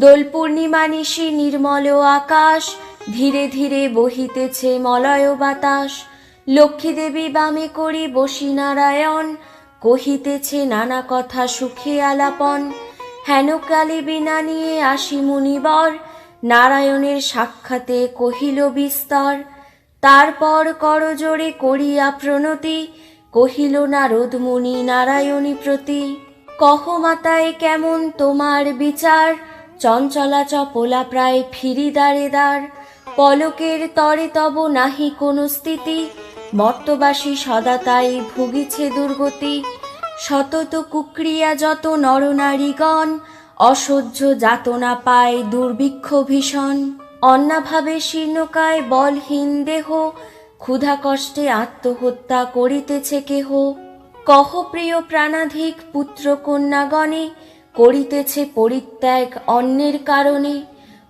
দোল পূর্ণিমা নিশি নির্মল আকাশ, ধীরে ধীরে বহিতেছে মলয় বাতাস। লক্ষ্মী দেবী বামে করি বসি নারায়ণ, কহিতেছে নানা কথা সুখে আলাপন। হেনকালে বিনা নিয়ে আসি মুনিবর, নারায়ণের সাক্ষাতে কহিল বিস্তর। তারপর করজোড়ে করিয়া প্রণতি, কহিল নারদ মুনি নারায়ণী প্রতি। কহ মাতায় কেমন তোমার বিচার, চঞ্চলা চপলা প্রায় ফিরি দ্বারে দ্বার। পলকের তরে তব নাহি কোনো স্থিতি, মর্তবাসী সদা তাই ভুগিছে দুর্গতি। সতত কুক্রিয়া যত নরনারীগণ, অসহ্য যাতনা পায় দুর্ভিক্ষ ভীষণ। অন্নাভাবে শীর্ণকায় বলহীন দেহ, ক্ষুধা কষ্টে আত্মহত্যা করিতেছে কেহ। কহ প্রিয় প্রাণাধিক পুত্র কন্যাগণে, করিতেছে পরিত্যাগ অন্যের কারণে।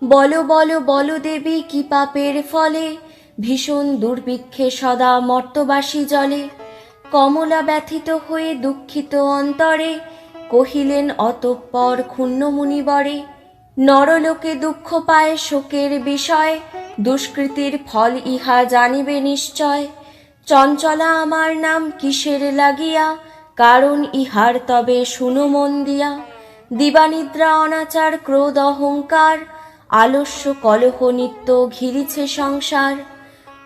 বল বল বল দেবী কি পাপের ফলে, ভীষণ দুর্ভিক্ষে সদা মর্তবাসী জলে। কমলা ব্যথিত হয়ে দুঃখিত অন্তরে, কহিলেন অতঃপর ক্ষুণ্ণ মুনিবরে। নরলোকে দুঃখ পায় শোকের বিষয়, দুষ্কৃতির ফল ইহা জানিবে নিশ্চয়। চঞ্চলা আমার নাম কিসের লাগিয়া, কারণ ইহার তবে শুনো মন দিয়া। দিবানিদ্রা অনাচার ক্রোধ অহংকার, আলস্য কলহ নিত্য ঘিরিছে সংসার।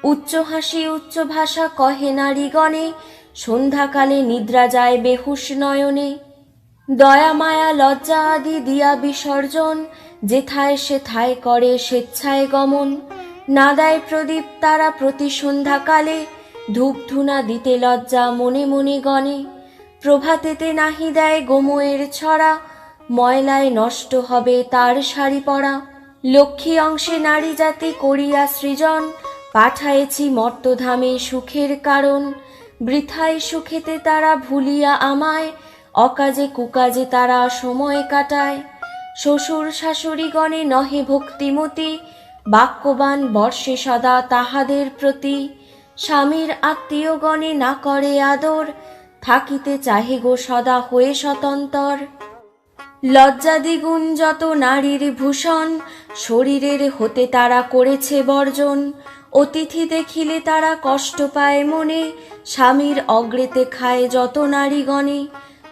উচ্চ হাসি উচ্চ ভাষা কহে নারীগণে, সন্ধ্যাকালে নিদ্রা যায় বেহুশ নয়নে। দয়া মায়া লজ্জা আদি দিয়া বিসর্জন, যেথায় সেথায় করে স্বেচ্ছায় গমন। না দেয় প্রদীপ তারা প্রতি সন্ধ্যাকালে, ধূপ ধুনা দিতে লজ্জা মনে মনে গণে। প্রভাতেতে নাহি দেয় গোময়ের ছড়া, ময়লায় নষ্ট হবে তার শাড়ি পরা। লক্ষ্মী অংশে নারী জাতি করিয়া সৃজন, পাঠায়েছি মর্তধামে সুখের কারণ। বৃথায় সুখেতে তারা ভুলিয়া আমায়, অকাজে কুকাজে তারা সময় কাটায়। শ্বশুর শাশুড়িগণে নহে ভক্তিমতী, বাক্যবান বর্ষে সদা তাহাদের প্রতি। স্বামীর আত্মীয়গণে না করে আদর, থাকিতে চাহে গো সদা হয়ে স্বতন্তর। লজ্জা দ্বিগুণ যত নারীর ভূষণ, শরীরের হতে তারা করেছে বর্জন। অতিথি দেখিলে তারা কষ্ট পায় মনে, স্বামীর অগ্রেতে খায় যত নারীগণে।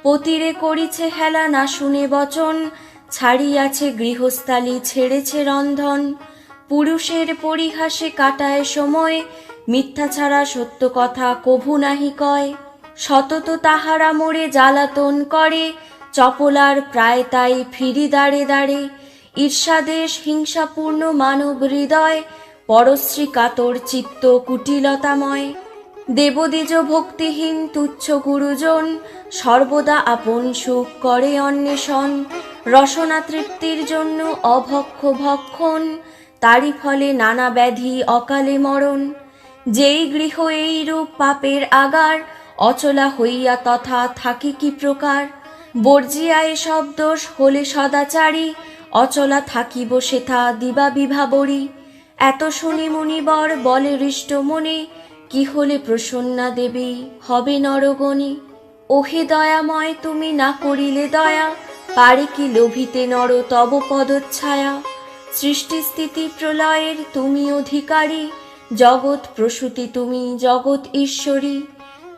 পতিরে করিছে হেলা না শুনে বচন, ছাড়িয়াছে গৃহস্থালী ছেড়েছে রন্ধন। পুরুষের পরিহাসে কাটায় সময়, মিথ্যা ছাড়া সত্য কথা কভু নাহি কয়। সতত তাহারা মোরে জ্বালাতন করে, চপলার প্রায় তাই ফিরি দাঁড়ে দাঁড়ে। ঈর্ষাদেশ হিংসাপূর্ণ মানব হৃদয়, পরশ্রী কাতর চিত্ত কুটিলতাময়। দেবদ্বিজ ভক্তিহীন তুচ্ছ গুরুজন, সর্বদা আপন সুখ করে অন্বেষণ। রসনা তৃপ্তির জন্য অভক্ষ ভক্ষণ, তারই ফলে নানা ব্যাধি অকালে মরণ। যেই গৃহ এইরূপ পাপের আগার, অচলা হইয়া তথা থাকি কি প্রকার। বর্জিয়া এসব দোষ হলে সদাচারী, অচলা থাকিব সেথা দিবা বিভাবরী। এত শুনি মুনিবর বলে হৃষ্ট মনে, কি হলে প্রসন্না দেবী হবে নরগণে। ওহে দয়াময় তুমি না করিলে দয়া, পারে কি লোভিতে নর তব পদচ্ছায়া। সৃষ্টি স্থিতি প্রলয়ের তুমি অধিকারী, জগৎ প্রসূতি তুমি জগৎ ঈশ্বরী।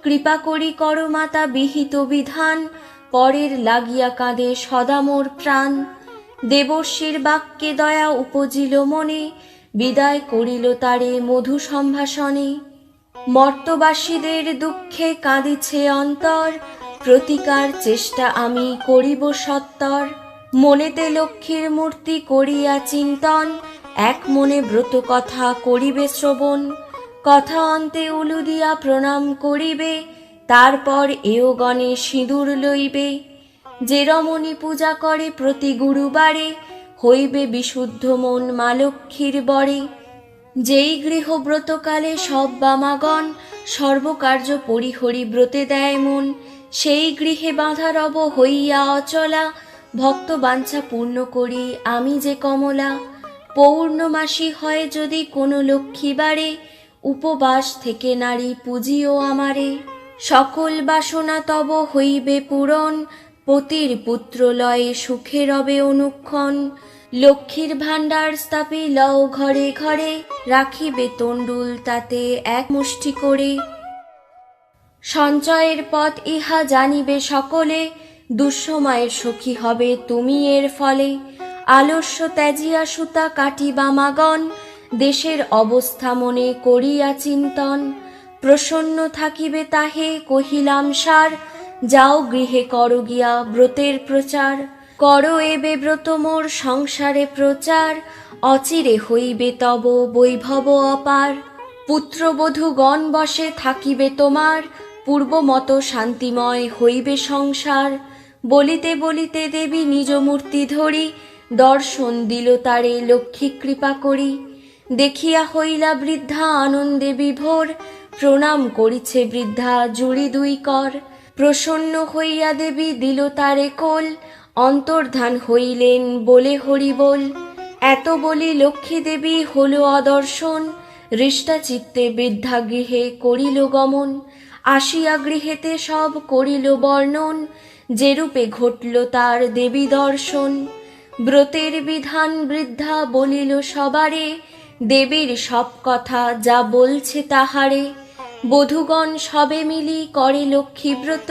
কৃপা করি কর মাতা বিহিত বিধান, পরের লাগিয়া কাঁদে সদা মোর প্রাণ। দেবর্ষীর বাক্যে দয়া উপজিল মনে, বিদায় করিল তারে মধু সম্ভাষণে। মর্তবাসীদের দুঃখে কাঁদিছে অন্তর, প্রতিকার চেষ্টা আমি করিব সত্তর। মনেতে লক্ষ্মীর মূর্তি করিয়া চিন্তন, এক মনে ব্রত কথা করিবে শ্রবণ। কথা অন্তে উলু দিয়া প্রণাম করিবে, তারপর এও গণে সিঁদুর লইবে। যে রমণী পূজা করে প্রতি গুরুবারে, হইবে বিশুদ্ধ মন মা লক্ষ্মীর বরে। যেই গৃহব্রতকালে সব বামাগণ, সর্বকার্য পরিহরি ব্রতে দেয় মন। সেই গৃহে বাঁধা রব হইয়া অচলা, ভক্ত বাঞ্ছা পূর্ণ করি আমি যে কমলা। পৌর্ণমাসী হয় যদি কোনো লক্ষ্মীবারে, উপবাস থেকে নারী পুজিও আমারে। সকল বাসনা তব হইবে পূরণ, পতির পুত্র লয়ে সুখে রবে অনুক্ষণ। লক্ষ্মীর ভাণ্ডার স্থাপি লও ঘরে ঘরে, রাখিবে তণ্ডুল তাতে এক মুষ্টি করে। সঞ্চয়ের পথ ইহা জানিবে সকলে, দুঃসময়ের সখী হবে তুমি এর ফলে। আলস্য ত্যাজিয়া সুতা কাটিবা মাগন, দেশের অবস্থা মনে করিয়া চিন্তন। প্রসন্ন থাকিবে তাহে কহিলাম সার, যাও গৃহে করো গিয়া ব্রতের প্রচার। করো এবে ব্রত মোর সংসারে প্রচার, অচিরে হইবে তব বৈভব অপার। পুত্রবধূগণ বসে থাকিবে তোমার, পূর্বমত শান্তিময় হইবে সংসার। বলিতে বলিতে দেবী নিজ মূর্তি ধরি, দর্শন দিল তারে লক্ষ্মী কৃপা করি। দেখিয়া হইলা বৃদ্ধা আনন্দে বিভোর, প্রণাম করিছে বৃদ্ধা জুড়ি দুই কর। প্রসন্ন হইয়া দেবী দিল তারে কোল, অন্তর্ধান হইলেন বলে হরি বল। এত বলি লক্ষ্মী দেবী হল অদর্শন, হৃষ্টা চিত্তে বৃদ্ধা গৃহে করিল গমন। আসিয়া গৃহেতে সব করিল বর্ণন, যেরূপে ঘটল তার দেবী দর্শন। ব্রতের বিধান বৃদ্ধা বলিল সবারে, দেবীর সব কথা যা বলছে তাহারে। বধূগণ সবে মিলি করে লক্ষ্মী ব্রত,